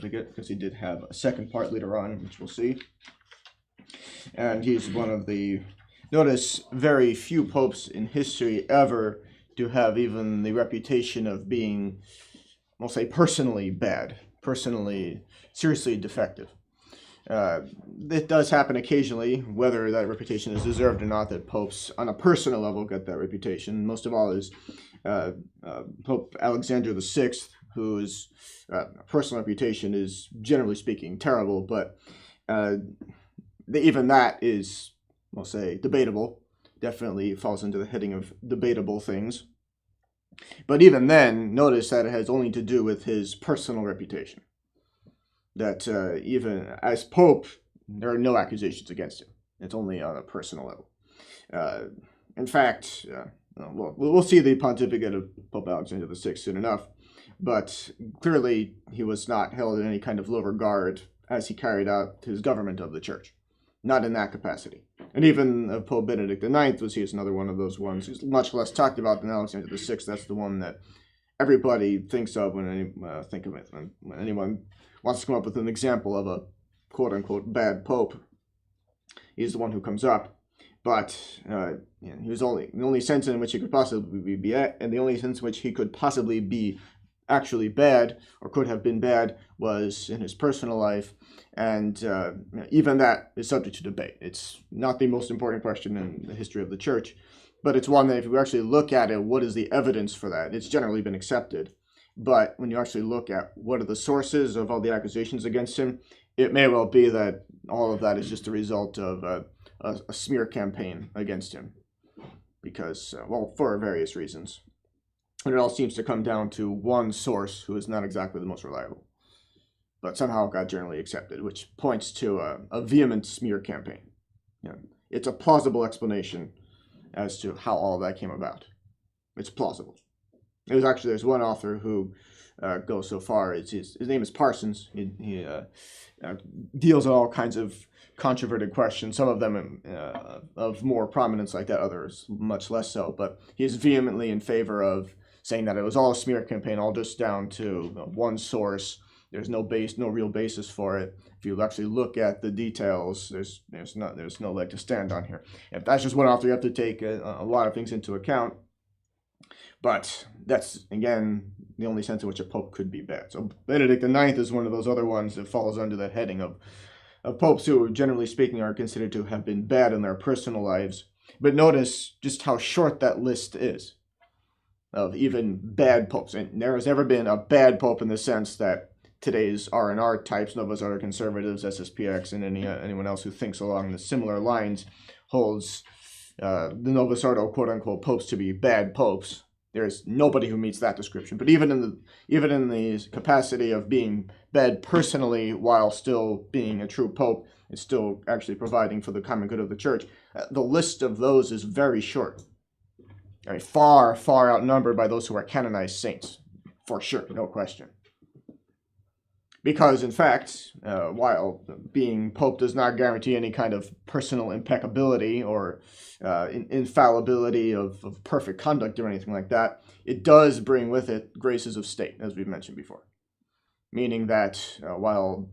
because he did have a second part later on, which we'll see. And he's one of the, notice, very few popes in history ever do have even the reputation of being, we'll say, personally bad, personally, seriously defective. It does happen occasionally, whether that reputation is deserved or not, that popes on a personal level get that reputation. Most of all is Pope Alexander VI, whose personal reputation is, generally speaking, terrible, but even that is, we'll say, debatable. Definitely falls into the heading of debatable things. But even then, notice that it has only to do with his personal reputation. That even as Pope, there are no accusations against him. It's only on a personal level. In fact, we'll see the pontificate of Pope Alexander VI soon enough, but clearly he was not held in any kind of low regard as he carried out his government of the church. Not in that capacity. And even Pope Benedict IX is another one of those ones who's much less talked about than Alexander VI. That's the one that everybody thinks of when anyone wants to come up with an example of a quote-unquote bad pope. He's the one who comes up. But he was the only sense in which he could possibly be at, and the only sense in which he could possibly be actually bad, or could have been bad, was in his personal life. And even that is subject to debate. It's not the most important question in the history of the church, but it's one that if you actually look at it, what is the evidence for that? It's generally been accepted. But when you actually look at what are the sources of all the accusations against him, it may well be that all of that is just a result of a smear campaign against him. Because, for various reasons. And it all seems to come down to one source who is not exactly the most reliable, but somehow got generally accepted, which points to a vehement smear campaign. It's a plausible explanation as to how all of that came about. It's plausible. There's one author who goes so far as his name is Parsons. He deals with all kinds of controverted questions, some of them of more prominence like that, others much less so, but he is vehemently in favor of saying that it was all a smear campaign, all just down to one source. There's no real basis for it. If you actually look at the details, there's no leg to stand on here. If that's just one author, you have to take a lot of things into account. But that's, again, the only sense in which a pope could be bad. So Benedict IX is one of those other ones that falls under that heading of popes who, generally speaking, are considered to have been bad in their personal lives. But notice just how short that list is of even bad popes. And there has never been a bad pope in the sense that today's R&R types, Novus Ordo Conservatives, SSPX, and anyone else who thinks along the similar lines holds the Novus Ordo quote-unquote popes to be bad popes. There's nobody who meets that description. But even in the capacity of being bad personally while still being a true pope, it's still actually providing for the common good of the church. The list of those is very short. Far, far outnumbered by those who are canonized saints. For sure, no question. Because, in fact, while being pope does not guarantee any kind of personal impeccability or infallibility of perfect conduct or anything like that, it does bring with it graces of state, as we've mentioned before. Meaning that while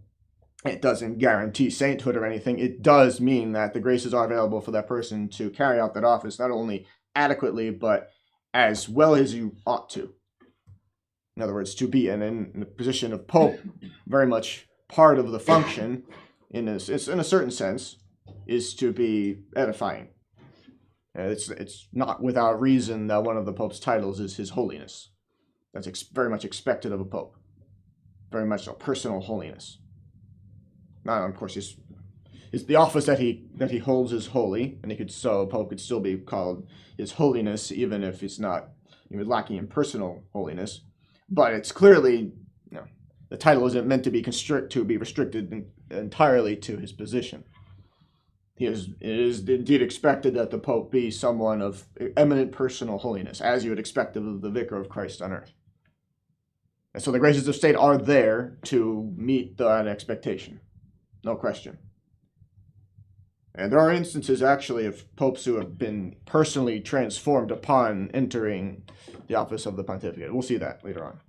it doesn't guarantee sainthood or anything, it does mean that the graces are available for that person to carry out that office not only adequately, but as well as you ought to. In other words, to be in the position of pope, very much part of the function, in a certain sense, is to be edifying. It's not without reason that one of the pope's titles is His Holiness. That's very much expected of a pope. Very much a personal holiness. Now, of course, it's the office that he holds is holy, and a pope could still be called His Holiness, even if it's not lacking in personal holiness. But it's clearly, the title isn't meant to be restricted entirely to his position. It is indeed expected that the Pope be someone of eminent personal holiness, as you would expect of the Vicar of Christ on earth. And so the graces of state are there to meet that expectation, no question. And there are instances, actually, of popes who have been personally transformed upon entering the office of the pontificate. We'll see that later on.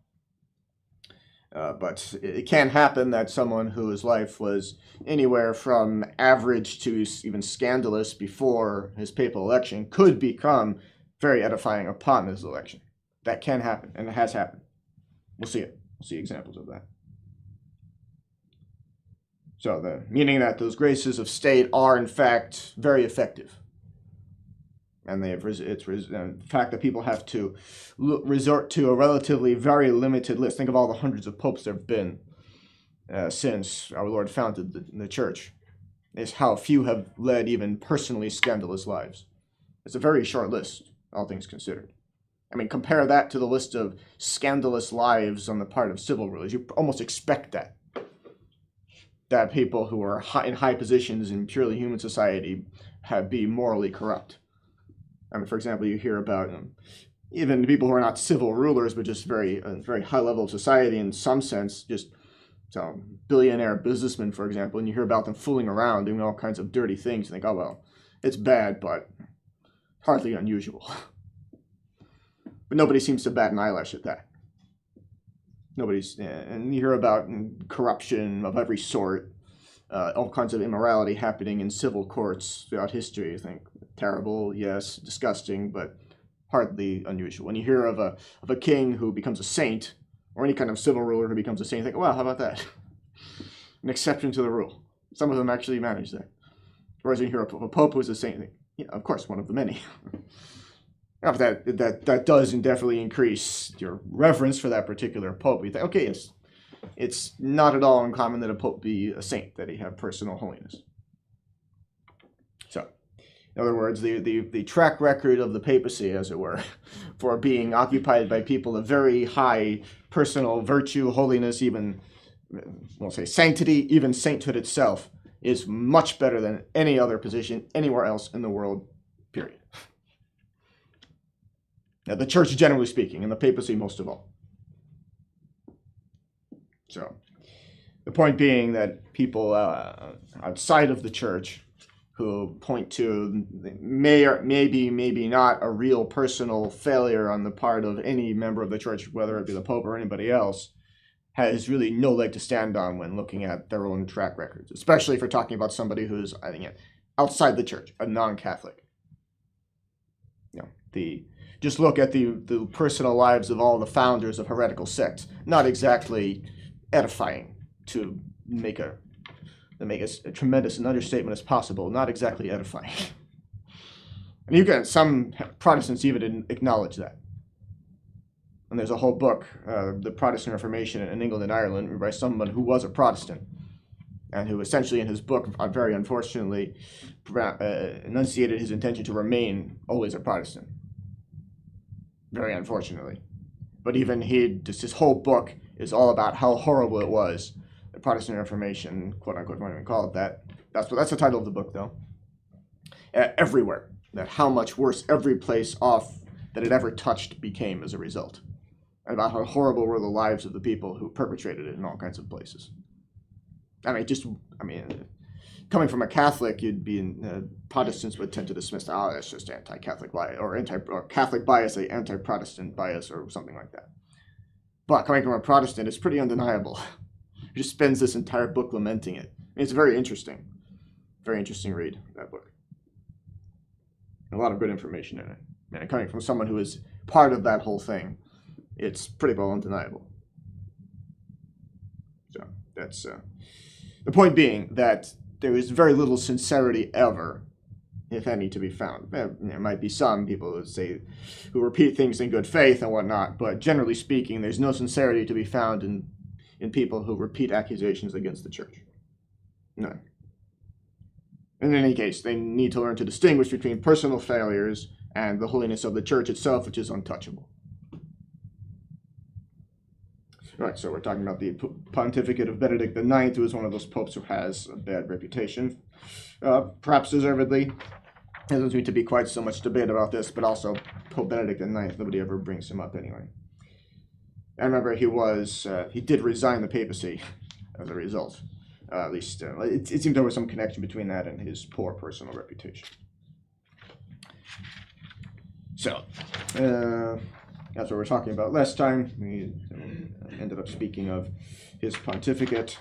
But it can happen that someone whose life was anywhere from average to even scandalous before his papal election could become very edifying upon his election. That can happen, and it has happened. We'll see it. We'll see examples of that. So, meaning that those graces of state are, in fact, very effective. And the fact that people have to resort to a relatively very limited list. Think of all the hundreds of popes there have been since our Lord founded the church, is how few have led even personally scandalous lives. It's a very short list, all things considered. I mean, compare that to the list of scandalous lives on the part of civil rulers. You almost expect that people who are in high positions in purely human society be morally corrupt. I mean, for example, you hear about even people who are not civil rulers, but just very high level of society in some sense, just billionaire businessmen, for example, and you hear about them fooling around, doing all kinds of dirty things. You think, oh, well, it's bad, but hardly unusual. But nobody seems to bat an eyelash at that. And you hear about corruption of every sort, all kinds of immorality happening in civil courts throughout history. You think, terrible, yes, disgusting, but hardly unusual. When you hear of a king who becomes a saint, or any kind of civil ruler who becomes a saint, you think, well, how about that? An exception to the rule. Some of them actually manage that. Whereas when you hear of a pope who's a saint, you think, yeah, of course, one of the many. That does definitely increase your reverence for that particular pope. You think, okay, yes, it's not at all uncommon that a pope be a saint, that he have personal holiness. So, in other words, the track record of the papacy, as it were, for being occupied by people of very high personal virtue, holiness, even, we'll say sanctity, even sainthood itself, is much better than any other position anywhere else in the world, period. Now, the church, generally speaking, and the papacy most of all. So, the point being that people outside of the church who point to maybe not a real personal failure on the part of any member of the church, whether it be the Pope or anybody else, has really no leg to stand on when looking at their own track records, especially if you're talking about somebody who's, I think, outside the church, a non-Catholic. Just look at the personal lives of all the founders of heretical sects. Not exactly edifying, to make a tremendous an understatement as possible. Not exactly edifying. And some Protestants even acknowledge that. And there's a whole book, The Protestant Reformation in England and Ireland, written by someone who was a Protestant, and who essentially in his book, very unfortunately, enunciated his intention to remain always a Protestant. Very unfortunately. But even his whole book is all about how horrible it was, the Protestant Reformation, quote unquote, if you want to call it that. That's the title of the book, though. Everywhere. That how much worse every place off that it ever touched became as a result. And about how horrible were the lives of the people who perpetrated it in all kinds of places. Coming from a Catholic, Protestants would tend to dismiss, that's just anti-Catholic bias, or Catholic bias, anti-Protestant bias, or something like that. But coming from a Protestant, it's pretty undeniable. He just spends this entire book lamenting it. It's very interesting read, that book. A lot of good information in it. And coming from someone who is part of that whole thing, it's pretty well undeniable. So that's the point being that there is very little sincerity ever, if any, to be found. There might be some people who repeat things in good faith and whatnot, but generally speaking, there's no sincerity to be found in people who repeat accusations against the church. None. In any case, they need to learn to distinguish between personal failures and the holiness of the church itself, which is untouchable. Right, so we're talking about the pontificate of Benedict IX, who is one of those popes who has a bad reputation, perhaps deservedly. There doesn't seem to be quite so much debate about this, but also Pope Benedict IX, nobody ever brings him up anyway. I remember he did resign the papacy as a result. At least, it seemed there was some connection between that and his poor personal reputation. So, That's what we're talking about last time. We ended up speaking of his pontificate.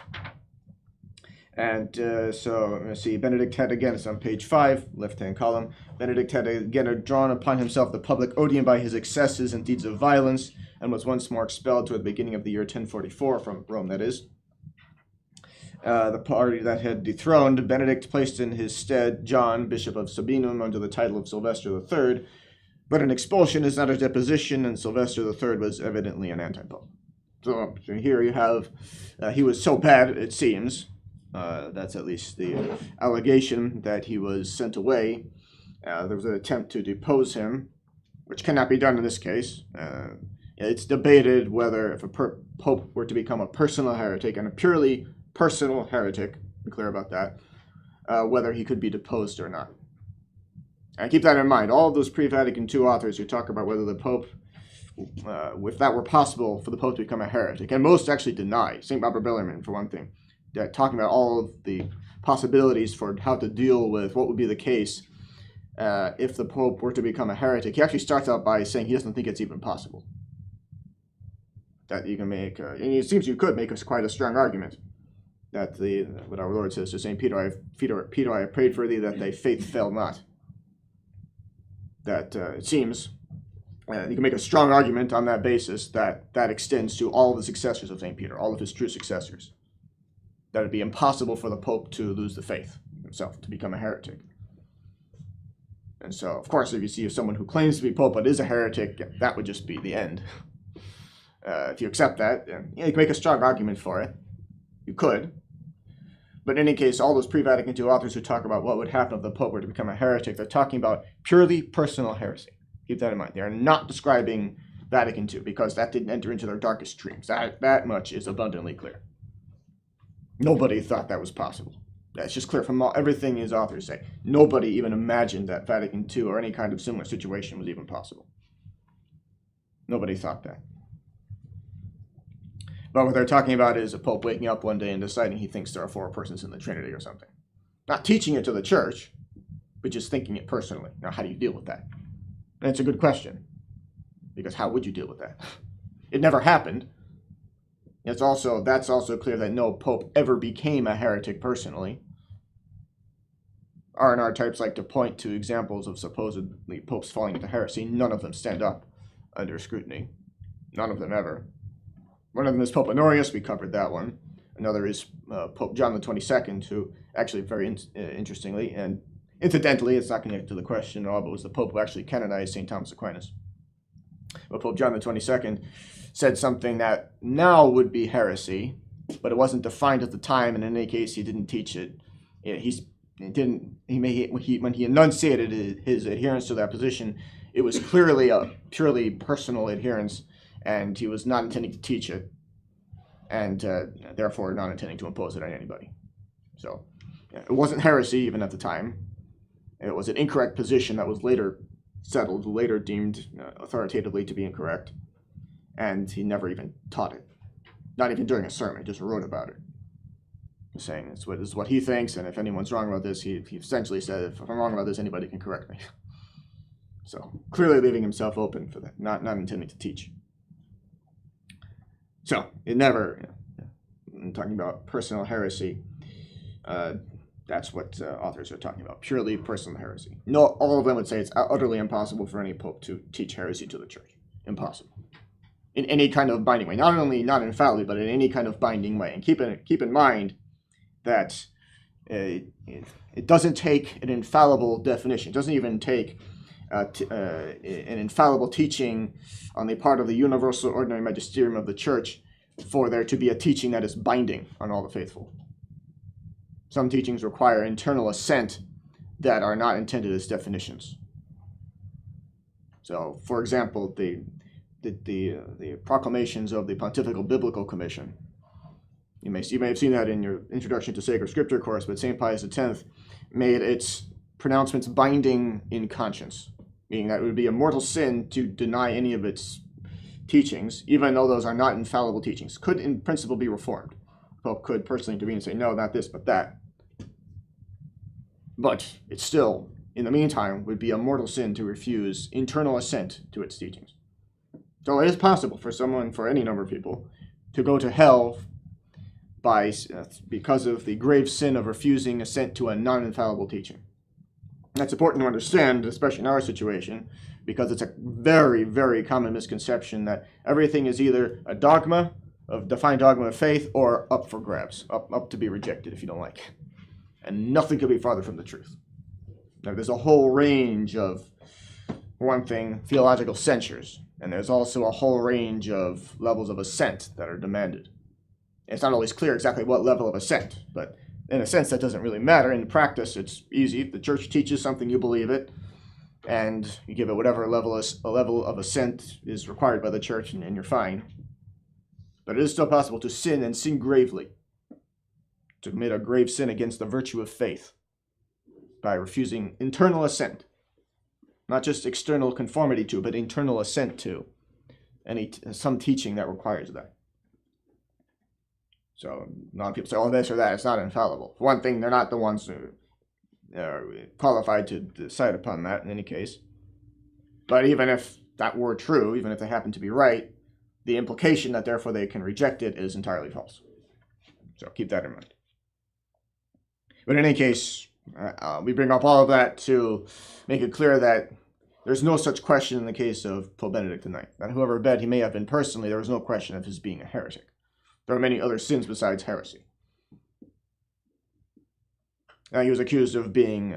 And so, let's see, Benedict had again, it's on page 5, left-hand column. Benedict had again drawn upon himself the public odium by his excesses and deeds of violence, and was once more expelled toward the beginning of the year 1044, from Rome, that is. The party that had dethroned Benedict placed in his stead John, Bishop of Sabinum, under the title of Sylvester III, but an expulsion is not a deposition, and Sylvester III was evidently an anti-pope. So here you have, he was so bad, it seems, that's at least the allegation, that he was sent away. There was an attempt to depose him, which cannot be done in this case. It's debated whether if a pope were to become a personal heretic, and a purely personal heretic, be clear about that, whether he could be deposed or not. And keep that in mind. All of those pre-Vatican II authors who talk about whether the Pope, if that were possible for the Pope to become a heretic, and most actually deny, St. Robert Bellarmine for one thing, talking about all of the possibilities for how to deal with what would be the case if the Pope were to become a heretic. He actually starts out by saying he doesn't think it's even possible. That you can make, and it seems you could make quite a strong argument that what our Lord says to St. Peter, I have prayed for thee that thy faith fail not. That it seems you can make a strong argument on that basis that extends to all of the successors of St. Peter, all of his true successors. That it would be impossible for the Pope to lose the faith himself, to become a heretic. And so, of course, if you see someone who claims to be Pope but is a heretic, that would just be the end. If you accept that, you can make a strong argument for it. You could. But in any case, all those pre-Vatican II authors who talk about what would happen if the Pope were to become a heretic, they're talking about purely personal heresy. Keep that in mind. They are not describing Vatican II, because that didn't enter into their darkest dreams. That much is abundantly clear. Nobody thought that was possible. That's just clear from everything his authors say. Nobody even imagined that Vatican II or any kind of similar situation was even possible. Nobody thought that. But what they're talking about is a Pope waking up one day and deciding he thinks there are 4 persons in the Trinity or something. Not teaching it to the church, but just thinking it personally. Now, how do you deal with that? And it's a good question, because how would you deal with that? It never happened. That's also clear that no Pope ever became a heretic personally. R&R types like to point to examples of supposedly popes falling into heresy. None of them stand up under scrutiny. None of them ever. One of them is Pope Honorius, we covered that one. Another is Pope John the 22nd, who actually very interestingly, and incidentally, it's not connected to the question at all, but was the Pope who actually canonized St. Thomas Aquinas. But Pope John the 22nd said something that now would be heresy, but it wasn't defined at the time, and in any case, he didn't teach it. When he enunciated his adherence to that position, it was clearly a purely personal adherence, and he was not intending to teach it, and therefore not intending to impose it on anybody. So it wasn't heresy even at the time. It was an incorrect position that was later settled, later deemed authoritatively to be incorrect, and he never even taught it. Not even during a sermon, just wrote about it. Saying this is what he thinks, and if anyone's wrong about this, he essentially said, if I'm wrong about this, anybody can correct me. So clearly leaving himself open for that, not intending to teach. So it never, I'm talking about personal heresy, that's what authors are talking about, purely personal heresy. No, all of them would say it's utterly impossible for any pope to teach heresy to the church. Impossible. In any kind of binding way. Not only not infallibly, but in any kind of binding way. And keep in mind that it doesn't take an infallible definition. It doesn't even take an infallible teaching on the part of the universal ordinary magisterium of the church for there to be a teaching that is binding on all the faithful. Some teachings require internal assent that are not intended as definitions. So, for example, the proclamations of the Pontifical Biblical Commission. You may have seen that in your Introduction to Sacred Scripture course, but St. Pius X made its pronouncements binding in conscience, meaning that it would be a mortal sin to deny any of its teachings, even though those are not infallible teachings. Could, in principle, be reformed. The Pope could personally intervene and say, no, not this, but that. But it still, in the meantime, would be a mortal sin to refuse internal assent to its teachings. So it is possible for any number of people, to go to hell because of the grave sin of refusing assent to a non-infallible teaching. That's important to understand, especially in our situation, because it's a very, very common misconception that everything is either a dogma, a defined dogma of faith, or up for grabs, up to be rejected if you don't like it. And nothing could be farther from the truth. Now, there's a whole range of, for one thing, theological censures, and there's also a whole range of levels of assent that are demanded. It's not always clear exactly what level of assent, but in a sense that doesn't really matter. In practice, it's easy. The church teaches something, you believe it, and you give it whatever level of assent is required by the church, and you're fine. But it is still possible to sin, and sin gravely, to commit a grave sin against the virtue of faith by refusing internal assent, not just external conformity to, but internal assent to some teaching that requires that. So a lot of people say, oh, this or that, it's not infallible. For one thing, they're not the ones who are qualified to decide upon that in any case. But even if that were true, even if they happen to be right, the implication that therefore they can reject it is entirely false. So keep that in mind. But in any case, we bring up all of that to make it clear that there's no such question in the case of Pope Benedict IX. That whoever bad he may have been personally, there was no question of his being a heretic. There are many other sins besides heresy. He was accused of being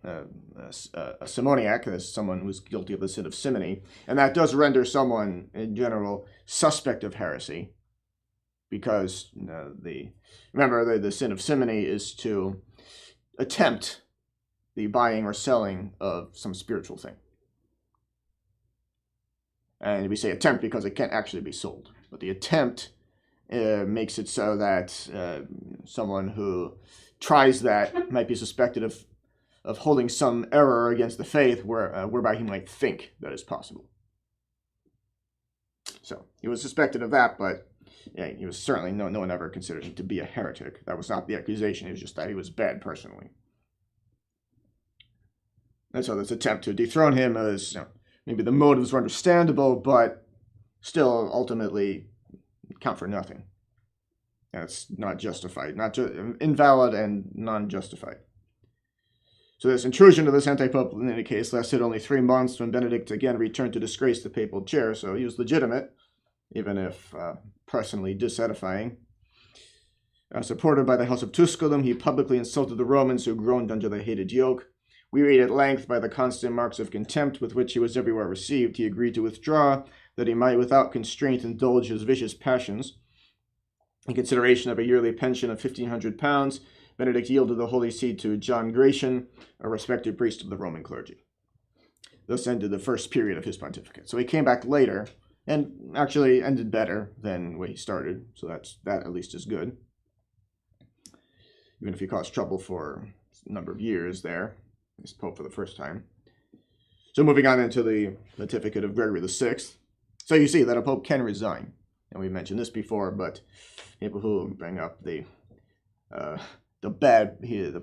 a simoniac, as someone who was guilty of the sin of simony, and that does render someone, in general, suspect of heresy, because remember, the sin of simony is to attempt the buying or selling of some spiritual thing. And we say attempt because it can't actually be sold, but the attempt makes it so that someone who tries that might be suspected of holding some error against the faith whereby he might think that is possible. So he was suspected of that, but yeah, he was certainly, no one ever considered him to be a heretic. That was not the accusation. It was just that he was bad personally. And so this attempt to dethrone him is, maybe the motives were understandable, but still ultimately count for nothing. And it's not justified, invalid and non-justified. So this intrusion of this anti-pope, in any case, lasted only 3 months when Benedict again returned to disgrace the papal chair, so he was legitimate, even if personally disedifying. Supported by the House of Tusculum, he publicly insulted the Romans who groaned under the hated yoke. Wearied at length by the constant marks of contempt with which he was everywhere received, he agreed to withdraw, that he might without constraint indulge his vicious passions. In consideration of a yearly pension of £1,500, Benedict yielded the Holy See to John Gratian, a respected priest of the Roman clergy. Thus ended the first period of his pontificate. So he came back later, and actually ended better than where he started, so that at least is good. Even if he caused trouble for a number of years there, as Pope for the first time. So moving on into the pontificate of Gregory VI. So you see that a Pope can resign. And we mentioned this before, but people who bring up the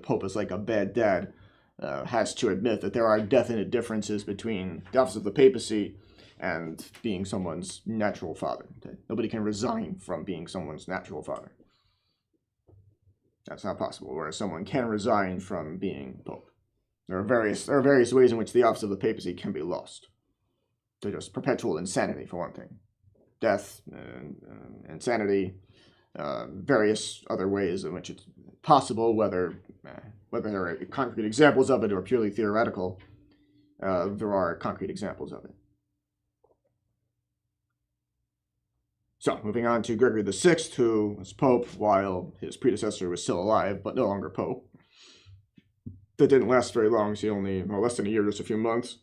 Pope is like a bad dad, has to admit that there are definite differences between the office of the papacy and being someone's natural father. Okay? Nobody can resign from being someone's natural father. That's not possible, whereas someone can resign from being Pope. There are various ways in which the office of the papacy can be lost. So just perpetual insanity, for one thing. Death, insanity, various other ways in which it's possible, whether there are concrete examples of it or purely theoretical, there are concrete examples of it. So, moving on to Gregory VI, who was Pope while his predecessor was still alive, but no longer Pope. That didn't last very long, so only less than a year, just a few months.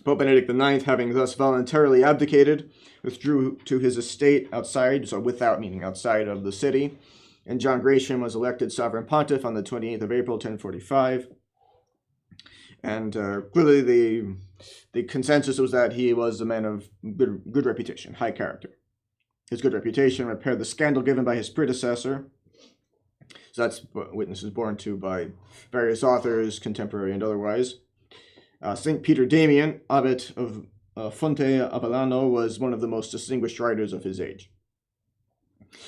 Pope Benedict IX, having thus voluntarily abdicated, withdrew to his estate outside, so without meaning outside of the city, and John Gratian was elected sovereign pontiff on the 28th of April, 1045. And clearly the consensus was that he was a man of good reputation, high character. His good reputation repaired the scandal given by his predecessor. So that's witnesses borne to by various authors, contemporary and otherwise. St. Peter Damian, abbot of Fonte Avellano was one of the most distinguished writers of his age.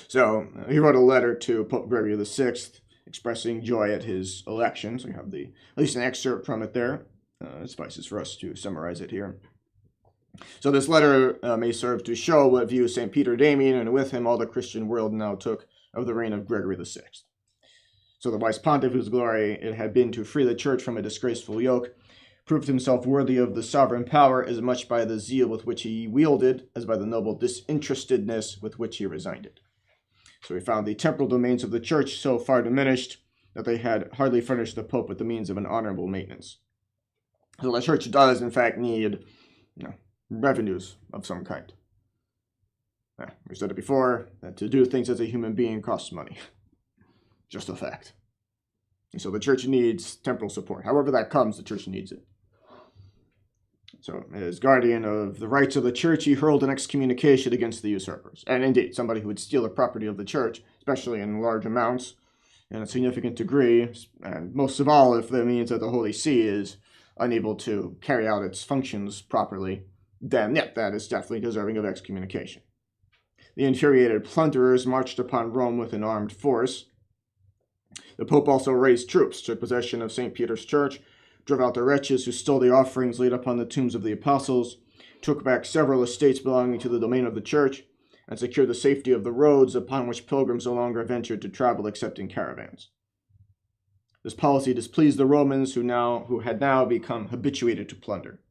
So he wrote a letter to Pope Gregory VI expressing joy at his election. So you have at least an excerpt from it there. It suffices for us to summarize it here. So this letter may serve to show what view St. Peter Damian and with him all the Christian world now took of the reign of Gregory VI. So the wise pontiff, whose glory it had been to free the church from a disgraceful yoke, proved himself worthy of the sovereign power as much by the zeal with which he wielded as by the noble disinterestedness with which he resigned it. So we found the temporal domains of the church so far diminished that they had hardly furnished the Pope with the means of an honorable maintenance. So the church does, in fact, need revenues of some kind. We said it before, that to do things as a human being costs money. Just a fact. And so the church needs temporal support. However that comes, the church needs it. So, as guardian of the rights of the church, he hurled an excommunication against the usurpers. And indeed, somebody who would steal the property of the church, especially in large amounts, in a significant degree, and most of all if that means that the Holy See is unable to carry out its functions properly, then, that is definitely deserving of excommunication. The infuriated plunderers marched upon Rome with an armed force. The Pope also raised troops, took possession of St. Peter's Church, drove out the wretches who stole the offerings laid upon the tombs of the apostles, took back several estates belonging to the domain of the church, and secured the safety of the roads upon which pilgrims no longer ventured to travel except in caravans. This policy displeased the Romans, who had now become habituated to plunder.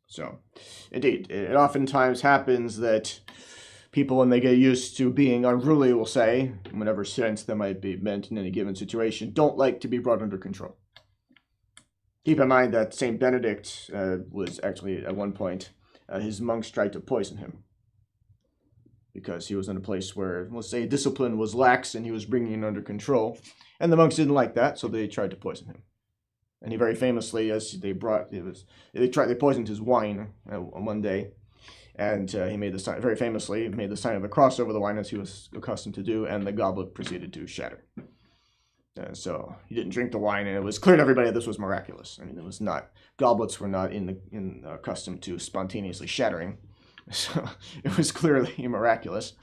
So, indeed, it oftentimes happens that people, when they get used to being unruly, will say, in whatever sense that might be meant in any given situation, don't like to be brought under control. Keep in mind that St. Benedict was actually, at one point, his monks tried to poison him because he was in a place where, let's say, discipline was lax and he was bringing it under control. And the monks didn't like that, so they tried to poison him. And he very famously, they poisoned his wine one day, and he made the sign, very famously, made the sign of the cross over the wine as he was accustomed to do, and the goblet proceeded to shatter. So he didn't drink the wine, and it was clear to everybody that this was miraculous. I mean, goblets were not accustomed to spontaneously shattering, so it was clearly miraculous,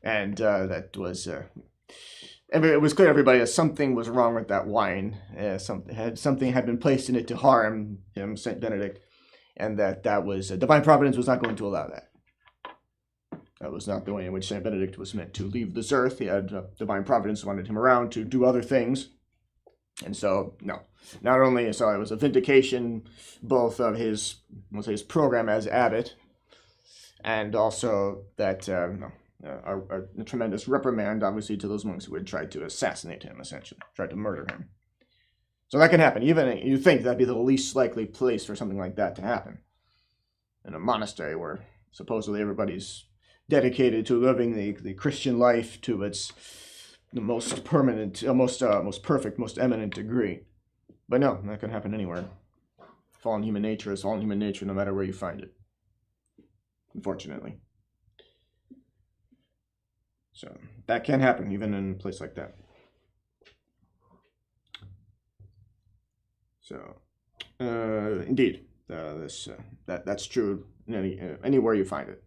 and it was clear to everybody that something was wrong with that wine. Something had been placed in it to harm him, Saint Benedict, and that was divine providence was not going to allow that. That was not the way in which St. Benedict was meant to leave this earth. He had divine providence wanted him around to do other things. And so, no. Not only so it was a vindication both of his program as abbot, and also that a tremendous reprimand, obviously, to those monks who had tried to assassinate him, essentially, tried to murder him. So that can happen. Even you think that'd be the least likely place for something like that to happen. In a monastery where supposedly everybody's dedicated to living the Christian life to its most permanent, most perfect, most eminent degree. But no, that can happen anywhere. Fallen human nature is fallen human nature no matter where you find it. Unfortunately. So that can happen even in a place like that. So, indeed, that's true in anywhere you find it.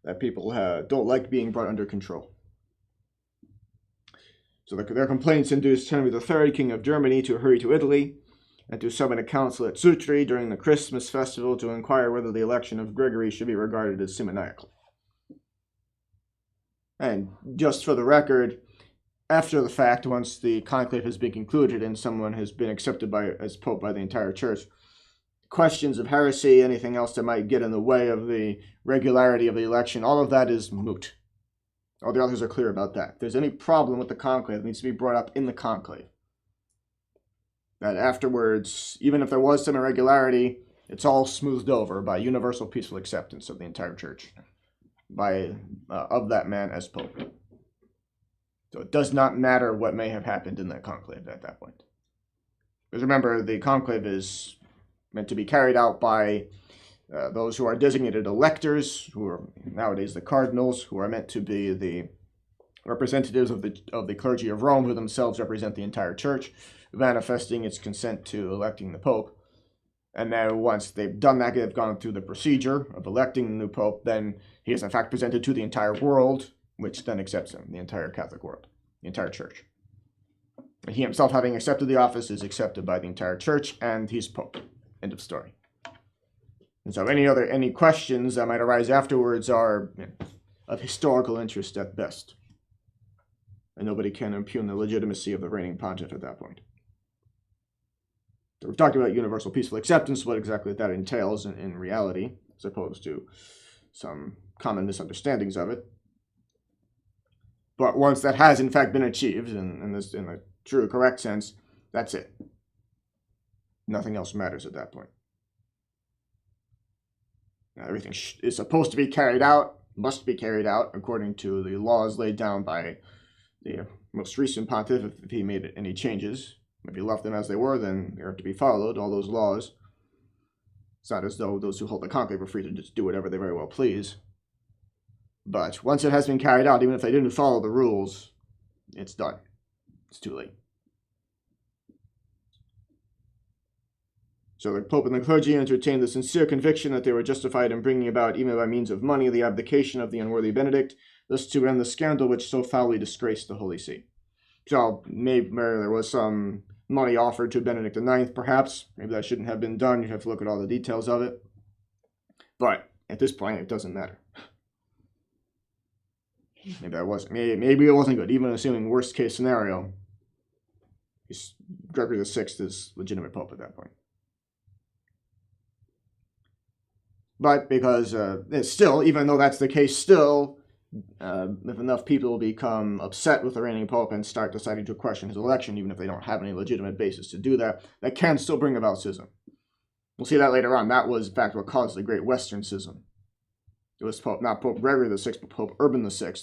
That people don't like being brought under control. So their complaints induced Henry III, King of Germany, to hurry to Italy and to summon a council at Sutri during the Christmas festival to inquire whether the election of Gregory should be regarded as simoniacal. And just for the record, after the fact, once the conclave has been concluded and someone has been accepted as Pope by the entire church, questions of heresy, anything else that might get in the way of the regularity of the election, all of that is moot. All the authors are clear about that. If there's any problem with the conclave, it needs to be brought up in the conclave. That afterwards, even if there was some irregularity, it's all smoothed over by universal peaceful acceptance of the entire church, of that man as Pope. So it does not matter what may have happened in that conclave at that point. Because remember, the conclave is meant to be carried out by those who are designated electors, who are nowadays the cardinals, who are meant to be the representatives of the clergy of Rome, who themselves represent the entire church, manifesting its consent to electing the Pope. And then once they've done that, they've gone through the procedure of electing the new pope, then he is in fact presented to the entire world, which then accepts him, the entire Catholic world, the entire church. He himself, having accepted the office, is accepted by the entire church, and he's pope. End of story. And so any questions that might arise afterwards are of historical interest at best. And nobody can impugn the legitimacy of the reigning pontiff at that point. So we're talking about universal peaceful acceptance, what exactly that entails in reality, as opposed to some common misunderstandings of it. But once that has in fact been achieved, in the true, correct sense, that's it. Nothing else matters at that point. Now, everything is supposed to be carried out, must be carried out, according to the laws laid down by the most recent pontiff. If he made any changes, if he left them as they were, then they are to be followed, all those laws. It's not as though those who hold the conclave are free to just do whatever they very well please. But once it has been carried out, even if they didn't follow the rules, it's done. It's too late. So the Pope and the clergy entertained the sincere conviction that they were justified in bringing about, even by means of money, the abdication of the unworthy Benedict, thus to end the scandal which so foully disgraced the Holy See. So maybe there was some money offered to Benedict IX, perhaps. Maybe that shouldn't have been done. You have to look at all the details of it. But at this point, it doesn't matter. Maybe it wasn't good. Even assuming worst case scenario, Gregory VI is legitimate pope at that point. But because it's still, even though that's the case, still, if enough people become upset with the reigning pope and start deciding to question his election, even if they don't have any legitimate basis to do that, that can still bring about schism. We'll see that later on. That was, in fact, what caused the Great Western Schism. It was not Pope Gregory VI, but Pope Urban VI,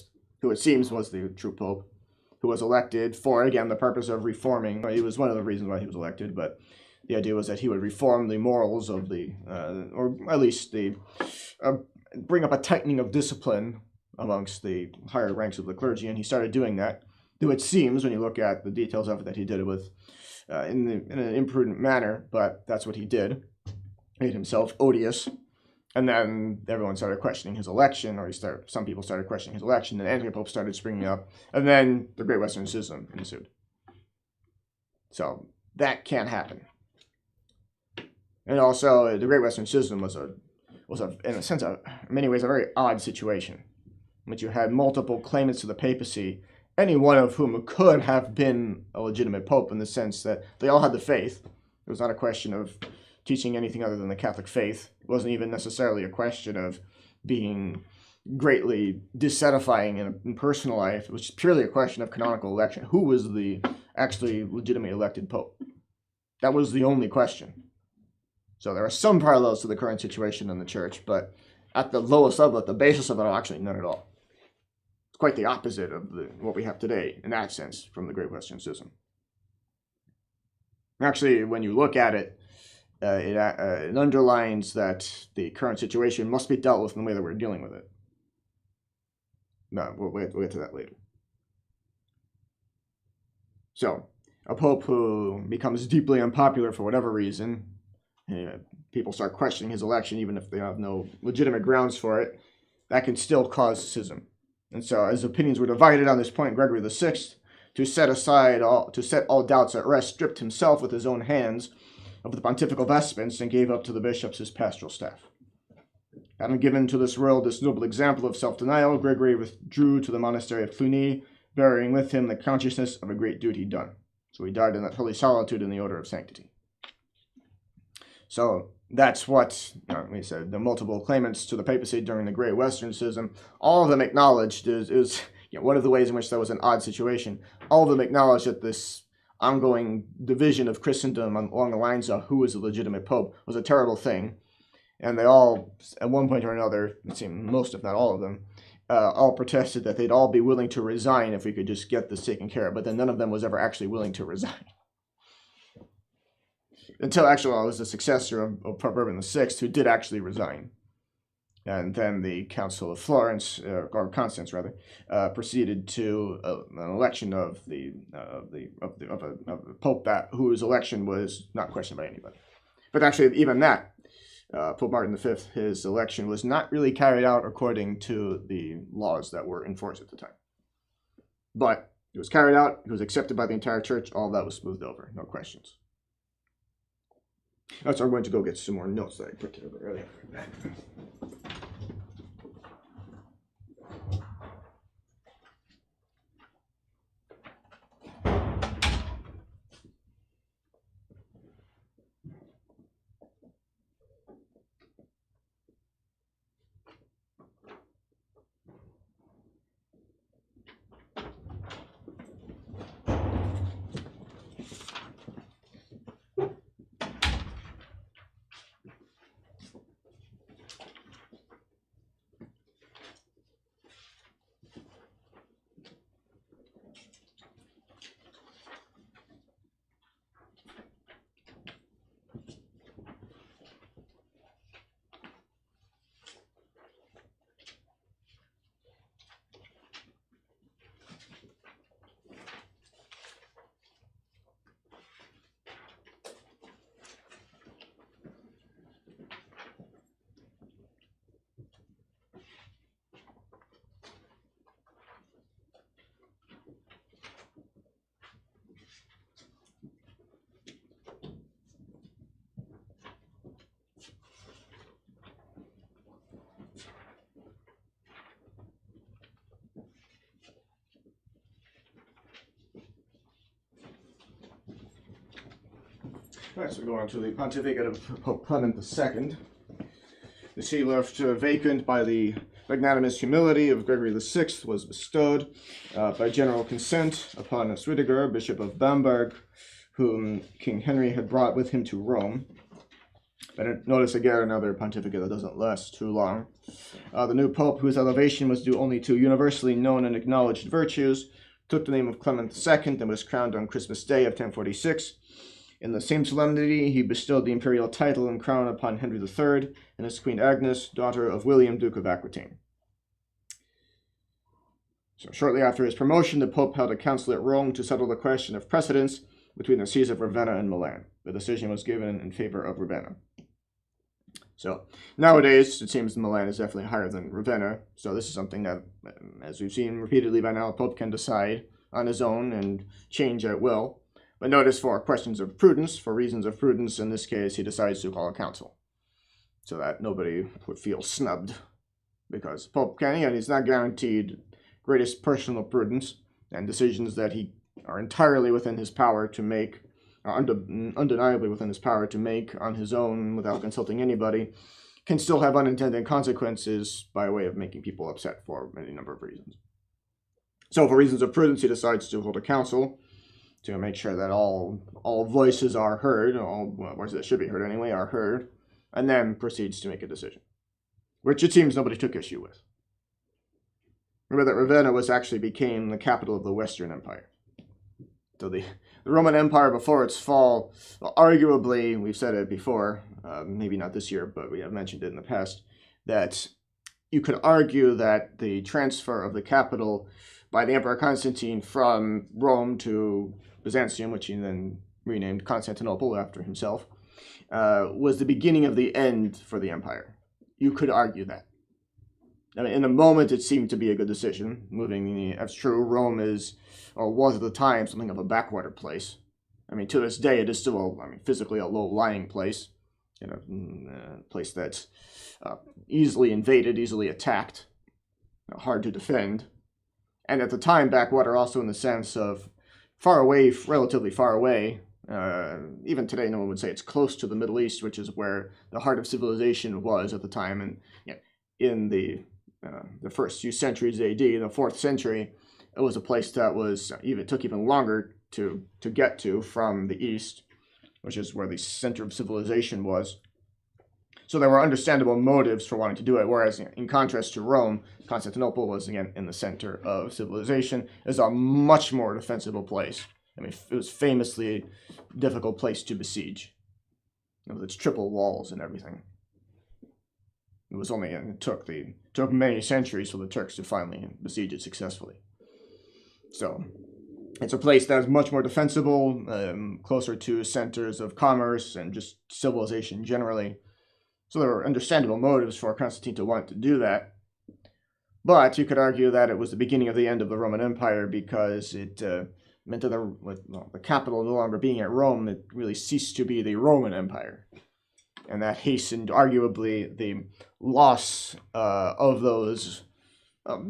who it seems was the true pope, who was elected for, again, the purpose of reforming. It was one of the reasons why he was elected, but the idea was that he would reform the morals of the, or at least bring up a tightening of discipline amongst the higher ranks of the clergy, and he started doing that. Though it seems, when you look at the details of it, that he did it with in an imprudent manner, but that's what he did. Made himself odious. And then everyone started questioning his election, or some people started questioning his election, and anti-pope started springing up, and then the Great Western Schism ensued. So that can't happen. And also, the Great Western Schism was in a sense, in many ways, a very odd situation, in which you had multiple claimants to the papacy, any one of whom could have been a legitimate pope in the sense that they all had the faith. It was not a question of teaching anything other than the Catholic faith. It wasn't even necessarily a question of being greatly disedifying in personal life. It was purely a question of canonical election. Who was the actually legitimately elected pope? That was the only question. So there are some parallels to the current situation in the church, but at the lowest level, at the basis of it all, actually none at all. It's quite the opposite of what we have today, in that sense, from the Great Western Schism. Actually, when you look at it, it underlines that the current situation must be dealt with in the way that we're dealing with it. No, we'll get to that later. So, a pope who becomes deeply unpopular for whatever reason, people start questioning his election even if they have no legitimate grounds for it, that can still cause schism. And so, as opinions were divided on this point, Gregory VI, to set all doubts at rest, stripped himself with his own hands of the pontifical vestments and gave up to the bishops his pastoral staff. Having given to this world this noble example of self-denial, Gregory withdrew to the monastery of Cluny, bearing with him the consciousness of a great duty done. So he died in that holy solitude in the order of sanctity. So that's what we said. The multiple claimants to the papacy during the Great Western Schism, all of them acknowledged is one of the ways in which that was an odd situation. All of them acknowledged that this ongoing division of Christendom along the lines of who was a legitimate pope was a terrible thing. And they all, at one point or another, it seemed most if not all of them, all protested that they'd all be willing to resign if we could just get this taken care of. But then none of them was ever actually willing to resign. Until actually it was the successor of Pope Urban VI who did actually resign. And then the Council of Florence, or Constance rather, proceeded to an election of a pope whose election was not questioned by anybody. But actually, even that, Pope Martin V, his election was not really carried out according to the laws that were in force at the time. But it was carried out, it was accepted by the entire church, all that was smoothed over, no questions. All right, so I'm going to go get some more notes that I put together earlier. All right, so go on to the pontificate of Pope Clement II. The see left vacant by the magnanimous humility of Gregory VI was bestowed by general consent upon Switiger, Bishop of Bamberg, whom King Henry had brought with him to Rome. But notice again another pontificate that doesn't last too long. The new pope, whose elevation was due only to universally known and acknowledged virtues, took the name of Clement II and was crowned on Christmas Day of 1046. In the same solemnity, he bestowed the imperial title and crown upon Henry III and his Queen Agnes, daughter of William, Duke of Aquitaine. So shortly after his promotion, the Pope held a council at Rome to settle the question of precedence between the sees of Ravenna and Milan. The decision was given in favor of Ravenna. So nowadays, it seems Milan is definitely higher than Ravenna. So this is something that, as we've seen repeatedly by now, the Pope can decide on his own and change at will. But notice for questions of prudence, for reasons of prudence, in this case, he decides to call a council so that nobody would feel snubbed, because Pope can, and he's not guaranteed greatest personal prudence, and decisions that he are entirely within his power to make, undeniably within his power to make on his own without consulting anybody, can still have unintended consequences by way of making people upset for any number of reasons. So for reasons of prudence, he decides to hold a council to make sure that all voices are heard, all voices that should be heard anyway are heard, and then proceeds to make a decision, which it seems nobody took issue with. Remember that Ravenna actually became the capital of the Western Empire. So the Roman Empire before its fall, well, arguably, we've said it before, maybe not this year, but we have mentioned it in the past, that you could argue that the transfer of the capital by the Emperor Constantine from Rome to Byzantium, which he then renamed Constantinople after himself, was the beginning of the end for the empire. You could argue that. I mean, in the moment, it seemed to be a good decision. That's true. Rome is, or was at the time, something of a backwater place. I mean, to this day, it is still, physically a low-lying place. A place that's easily invaded, easily attacked, hard to defend. And at the time, backwater also in the sense of far away, relatively far away. Even today, no one would say it's close to the Middle East, which is where the heart of civilization was at the time. And in the first few centuries AD, the 4th century, it was a place that took even longer to get to from the east, which is where the center of civilization was. So there were understandable motives for wanting to do it, whereas in contrast to Rome, Constantinople was, again, in the center of civilization. It was a much more defensible place. I mean, it was famously a difficult place to besiege, with its triple walls and everything. It took many centuries for the Turks to finally besiege it successfully. So It's a place that is much more defensible, closer to centers of commerce and just civilization generally. So there were understandable motives for Constantine to want to do that. But you could argue that it was the beginning of the end of the Roman Empire because it meant that the capital no longer being at Rome, it really ceased to be the Roman Empire. And that hastened, arguably, the loss of those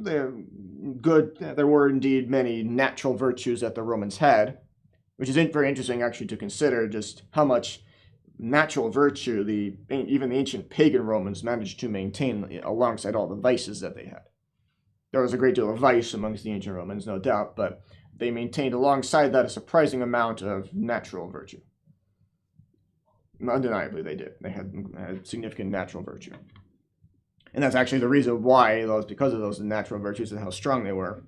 there were indeed many natural virtues that the Romans had, which is very interesting actually to consider just how much natural virtue even the ancient pagan Romans managed to maintain alongside all the vices that they had. There was a great deal of vice amongst the ancient Romans, no doubt, but they maintained alongside that a surprising amount of natural virtue. Undeniably, they did. They had significant natural virtue. And that's actually the reason why, because of those natural virtues and how strong they were,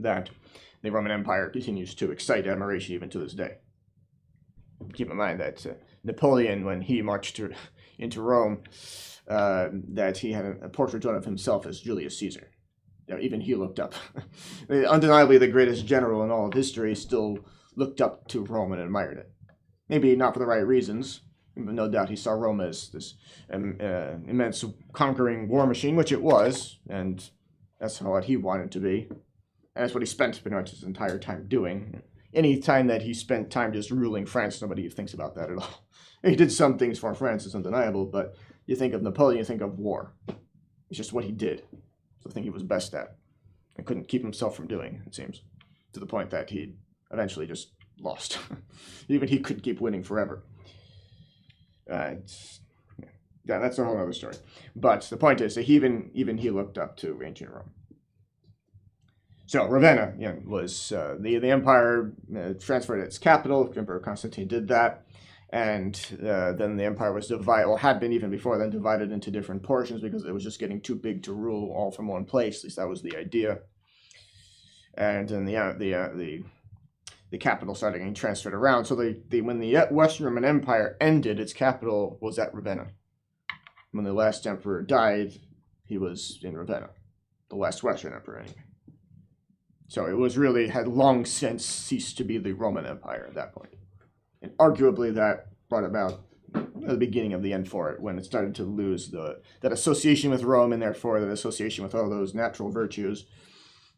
that the Roman Empire continues to excite admiration even to this day. Keep in mind that Napoleon, when he marched into Rome, that he had a portrait drawn of himself as Julius Caesar. Even he looked up. Undeniably, the greatest general in all of history still looked up to Rome and admired it. Maybe not for the right reasons. No doubt he saw Rome as this immense conquering war machine, which it was, and that's what he wanted to be. And that's what he spent pretty much his entire time doing. Any time that he spent time just ruling France, nobody thinks about that at all. He did some things for France, it's undeniable, but you think of Napoleon, you think of war. It's just what he did. It's the thing he was best at. And couldn't keep himself from doing, it seems. To the point that he eventually just lost. Even he couldn't keep winning forever. That's a whole other story. But the point is that even he looked up to ancient Rome. So Ravenna was the empire transferred its capital. Emperor Constantine did that, and then the empire was divided, or had been even before then divided into different portions because it was just getting too big to rule all from one place. At least that was the idea. And then the capital started getting transferred around. So when the Western Roman Empire ended, its capital was at Ravenna. When the last emperor died, he was in Ravenna, the last Western emperor anyway. So it had long since ceased to be the Roman Empire at that point. And arguably that brought about the beginning of the end for it, when it started to lose that association with Rome, and therefore that association with all those natural virtues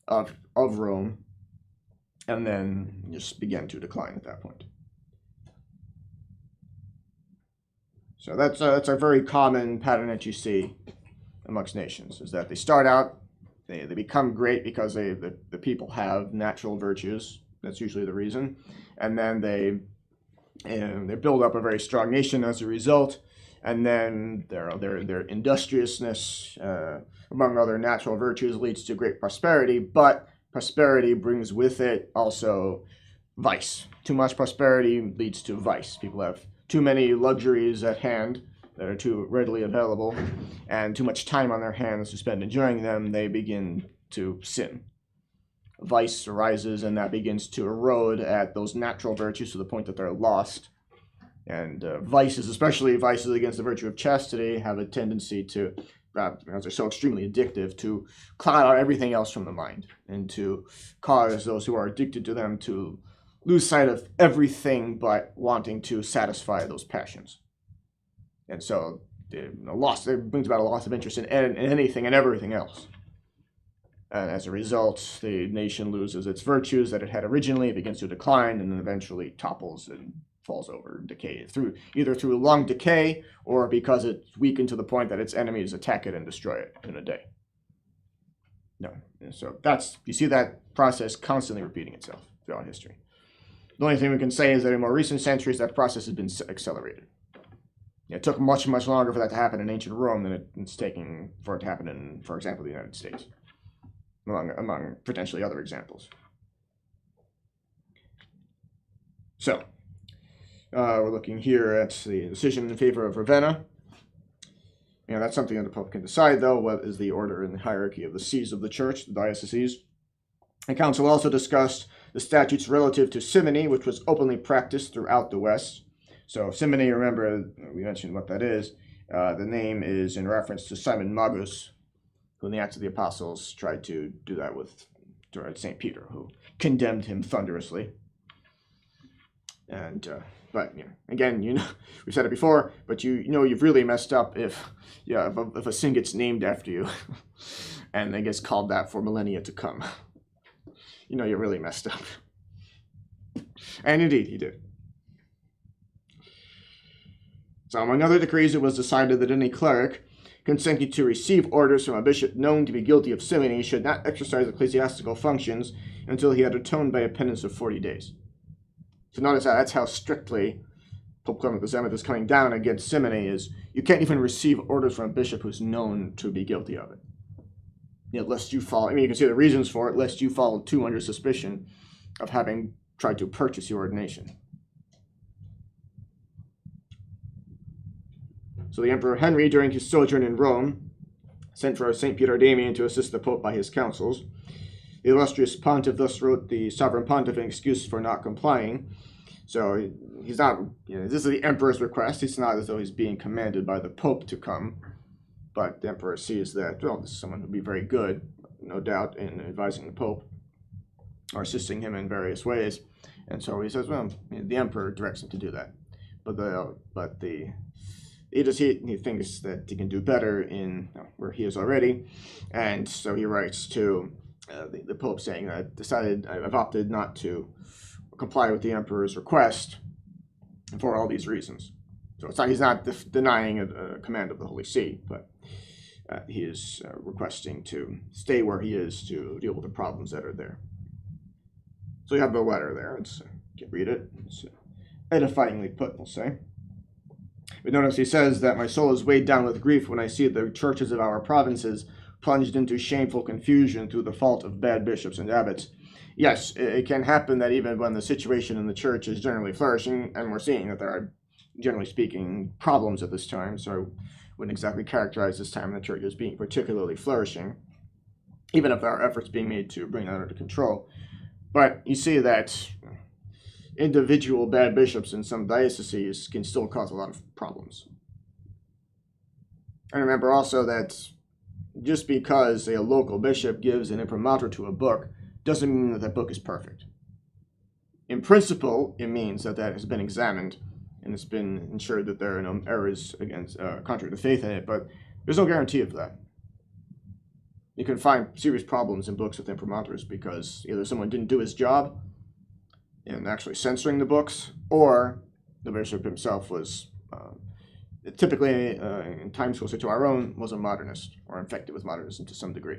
of Rome, and then just began to decline at that point. So that's a very common pattern that you see amongst nations, is that they start out, they become great because the people have natural virtues. That's usually the reason. And then they build up a very strong nation as a result. And then their industriousness, among other natural virtues, leads to great prosperity. But prosperity brings with it also vice. Too much prosperity leads to vice. People have too many luxuries at hand that are too readily available, and too much time on their hands to spend enjoying them. They begin to sin. Vice arises, and that begins to erode at those natural virtues to the point that they're lost. And vices, especially vices against the virtue of chastity, have a tendency to, because they're so extremely addictive, to cloud out everything else from the mind, and to cause those who are addicted to them to lose sight of everything but wanting to satisfy those passions. And so it brings about a loss of interest in anything and everything else. And as a result, the nation loses its virtues that it had originally, it begins to decline, and then eventually topples and falls over, decays, either through long decay or because it's weakened to the point that its enemies attack it and destroy it in a day. No, so you see that process constantly repeating itself throughout history. The only thing we can say is that in more recent centuries, that process has been accelerated. It took much, much longer for that to happen in ancient Rome than it's taking for it to happen in, for example, the United States, among potentially other examples. So, we're looking here at the decision in favor of Ravenna. That's something that the Pope can decide, though. What is the order in the hierarchy of the sees of the Church, the dioceses? The Council also discussed the statutes relative to simony, which was openly practiced throughout the West. So simony, remember, we mentioned what that is. The name is in reference to Simon Magus, who in the Acts of the Apostles tried to do that towards St. Peter, who condemned him thunderously. And but again, we've said it before, but you've really messed up if a sin gets named after you, and then gets called that for millennia to come. You really messed up. And indeed, he did. So, among other decrees, it was decided that any cleric consenting to receive orders from a bishop known to be guilty of simony should not exercise ecclesiastical functions until he had atoned by a penance of 40 days. So notice that's how strictly Pope Clement VII is coming down against simony, is you can't even receive orders from a bishop who's known to be guilty of it. Lest you fall, you can see the reasons for it, lest you fall too under suspicion of having tried to purchase your ordination. So the Emperor Henry, during his sojourn in Rome, sent for St. Peter Damian to assist the Pope by his counsels. The illustrious pontiff thus wrote the sovereign pontiff an excuse for not complying. So he's not, this is the emperor's request. It's not as though he's being commanded by the Pope to come. But the emperor sees that, this is someone who would be very good, no doubt, in advising the Pope or assisting him in various ways. And so he says, the emperor directs him to do that. He thinks that he can do better in where he is already. And so he writes to the Pope saying, I've opted not to comply with the emperor's request for all these reasons. So he's not denying a command of the Holy See, but he is requesting to stay where he is to deal with the problems that are there. So you have the letter there. You can read it. It's edifyingly put, we'll say. But notice he says that my soul is weighed down with grief when I see the churches of our provinces plunged into shameful confusion through the fault of bad bishops and abbots. Yes, it can happen that even when the situation in the church is generally flourishing, and we're seeing that there are, generally speaking, problems at this time, so I wouldn't exactly characterize this time in the church as being particularly flourishing, even if there are efforts being made to bring that under control. But you see that individual bad bishops in some dioceses can still cause a lot of problems. And remember also that just because a local bishop gives an imprimatur to a book doesn't mean that that book is perfect. In principle, it means that has been examined and it's been ensured that there are no errors against contrary to faith in it, but there's no guarantee of that. You can find serious problems in books with imprimaturs because either someone didn't do his job in actually censoring the books, or the bishop himself was typically, in times closer to our own, was a modernist or infected with modernism to some degree.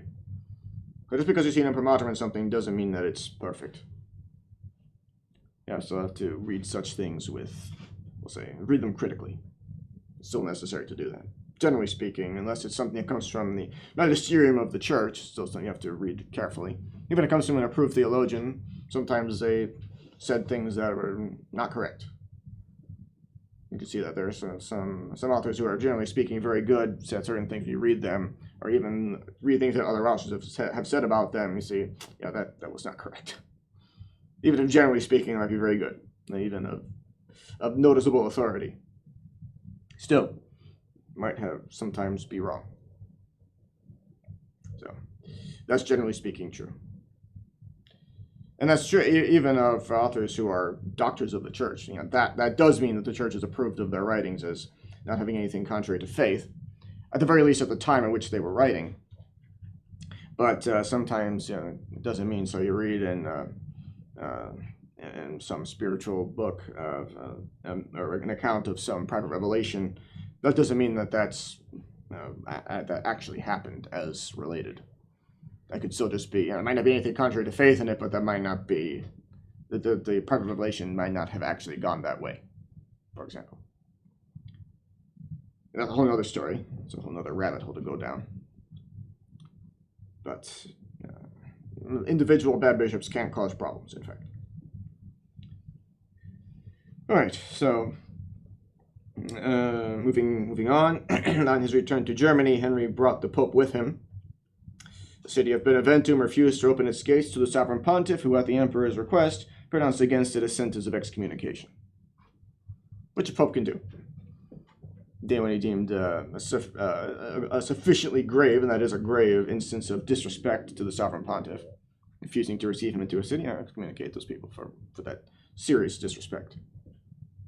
But just because you see an imprimatur in something doesn't mean that it's perfect. So I have to read such things with, read them critically. It's still necessary to do that. Generally speaking, unless it's something that comes from the magisterium of the church, still something you have to read carefully. Even if it comes from an approved theologian, sometimes they said things that were not correct. You can see that there are some authors who are generally speaking very good, said certain things, you read them, or even read things that other authors have said about them, you see, that was not correct. Even if generally speaking, it might be very good, even of noticeable authority. Still, might have sometimes be wrong. So, that's generally speaking true. And that's true even of authors who are doctors of the church. That does mean that the church has approved of their writings as not having anything contrary to faith, at the very least at the time in which they were writing. But sometimes it doesn't mean so. You read in some spiritual book or an account of some private revelation, that doesn't mean that that actually happened as related. That could still just be, it might not be anything contrary to faith in it, but that might not be, the private revelation might not have actually gone that way, for example. That's a whole other story. It's a whole other rabbit hole to go down. But individual bad bishops can't cause problems, in fact. All right, so moving on. On his return to Germany, Henry brought the Pope with him. The city of Beneventum refused to open its gates to the sovereign pontiff, who, at the emperor's request, pronounced against it a sentence of excommunication, which a pope can do. When he deemed a sufficiently grave, and that is a grave, instance of disrespect to the sovereign pontiff, refusing to receive him into a city, I excommunicate those people for that serious disrespect.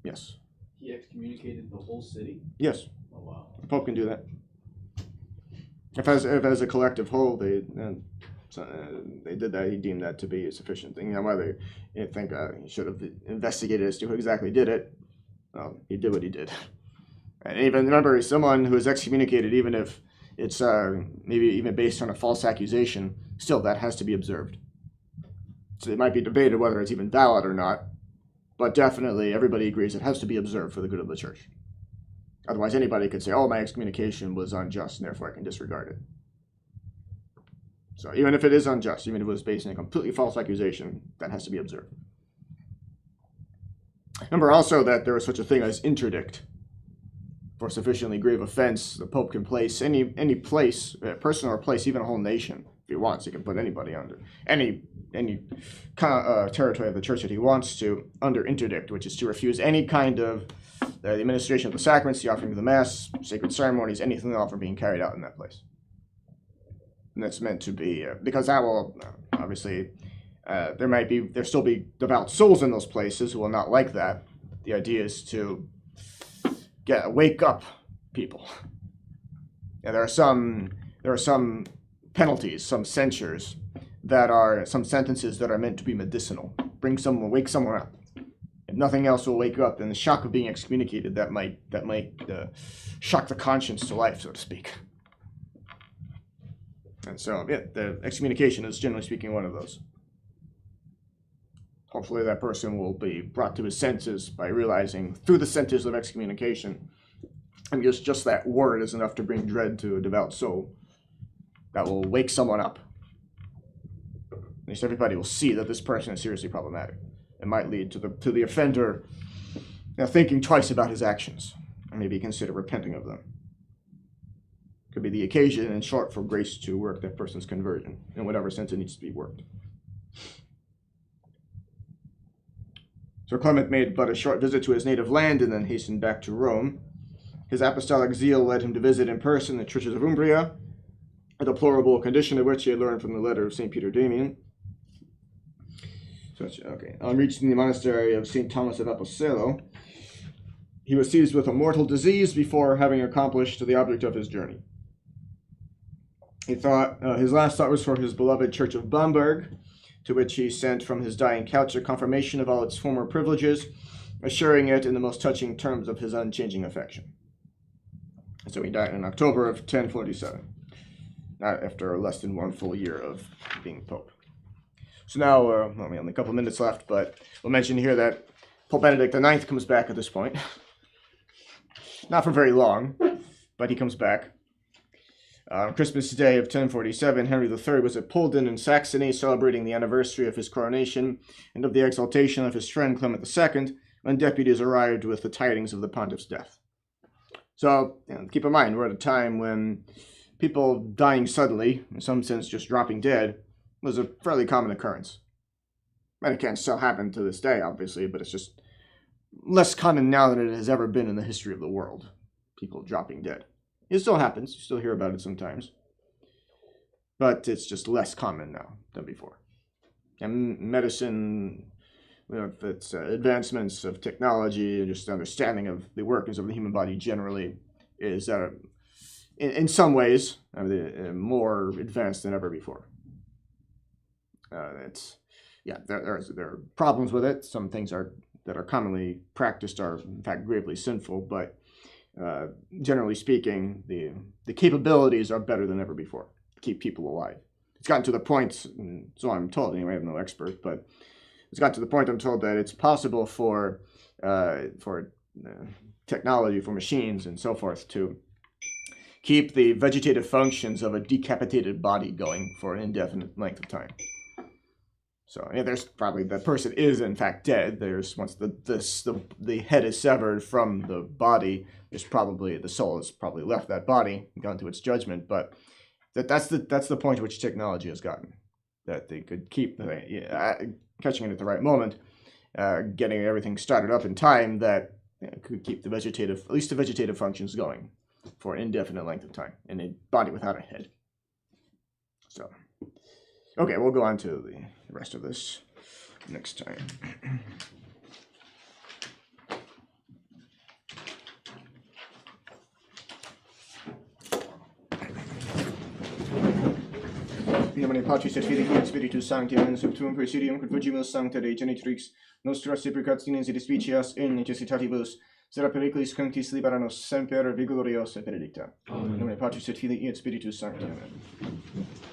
Yes. He excommunicated the whole city? Yes. Oh, wow. The Pope can do that. If as a collective whole, they did that, he deemed that to be a sufficient thing. Now, whether you think he should have investigated as to who exactly did it, he did what he did. And even remember, someone who is excommunicated, even if it's maybe even based on a false accusation, still that has to be observed. So it might be debated whether it's even valid or not, but definitely everybody agrees it has to be observed for the good of the church. Otherwise, anybody could say, oh, my excommunication was unjust, and therefore I can disregard it. So even if it is unjust, even if it was based on a completely false accusation, that has to be observed. Remember also that there is such a thing as interdict. For sufficiently grave offense, the Pope can place any place, person or place, even a whole nation, if he wants. He can put anybody under any territory of the church that he wants to under interdict, which is to refuse any kind of the administration of the sacraments, the offering of the Mass, sacred ceremonies, anything at all from being carried out in that place. And that's meant to be, because that will, obviously, there still be devout souls in those places who will not like that. The idea is to wake up people. And there are some penalties, some censures some sentences that are meant to be medicinal. Wake someone up. If nothing else will wake you up, then the shock of being excommunicated, that might shock the conscience to life, so to speak. And so, yeah, the excommunication is generally speaking one of those. Hopefully that person will be brought to his senses by realizing through the sentence of excommunication, and just that word is enough to bring dread to a devout soul. That will wake someone up. At least everybody will see that this person is seriously problematic. It might lead to the offender thinking twice about his actions, and maybe consider repenting of them. Could be the occasion, in short, for grace to work that person's conversion, in whatever sense it needs to be worked. So Clement made but a short visit to his native land and then hastened back to Rome. His apostolic zeal led him to visit in person the churches of Umbria, a deplorable condition of which he had learned from the letter of St. Peter Damian. On reaching the monastery of St. Thomas of Apostelo, he was seized with a mortal disease before having accomplished the object of his journey. His last thought was for his beloved church of Bamberg, to which he sent from his dying couch a confirmation of all its former privileges, assuring it in the most touching terms of his unchanging affection. And so he died in October of 1047, not after less than 1 full year of being Pope. So now, only a couple minutes left, but we'll mention here that Pope Benedict IX comes back at this point. Not for very long, but he comes back. Christmas Day of 1047, Henry III was at Pulden in Saxony, celebrating the anniversary of his coronation and of the exaltation of his friend Clement II, when deputies arrived with the tidings of the pontiff's death. So keep in mind, we're at a time when people dying suddenly, in some sense just dropping dead, was a fairly common occurrence. And it can still happen to this day, obviously, but it's just less common now than it has ever been in the history of the world, people dropping dead. It still happens. You still hear about it sometimes. But it's just less common now than before. And medicine, with its advancements of technology and just understanding of the workings of the human body generally, is in some ways more advanced than ever before. There are problems with it. Some things that are commonly practiced are in fact gravely sinful, but generally speaking, the capabilities are better than ever before to keep people alive. It's gotten to the point, so I'm told, anyway, I'm no expert, but it's gotten to the point, I'm told, that it's possible for technology, for machines and so forth, to keep the vegetative functions of a decapitated body going for an indefinite length of time. So there's probably, the person is in fact dead. There's, once the head is severed from the body, there's probably, the soul has probably left that body and gone to its judgment. But that's the point at which technology has gotten, that they could keep catching it at the right moment, getting everything started up in time that could keep at least the vegetative functions going for an indefinite length of time in a body without a head. So. Okay, we'll go on to the rest of this next time. In nomine Patris et Filii et Spiritus Sancti, amen. Subtuum presidium confugimus sancta Dei genitrix nostras supercatinis et despicias in necessitatibus, sera periculis cunctis libera nos semper vigorios et benedicta. In nomine Patris et Filii et Spiritus Sancti, amen.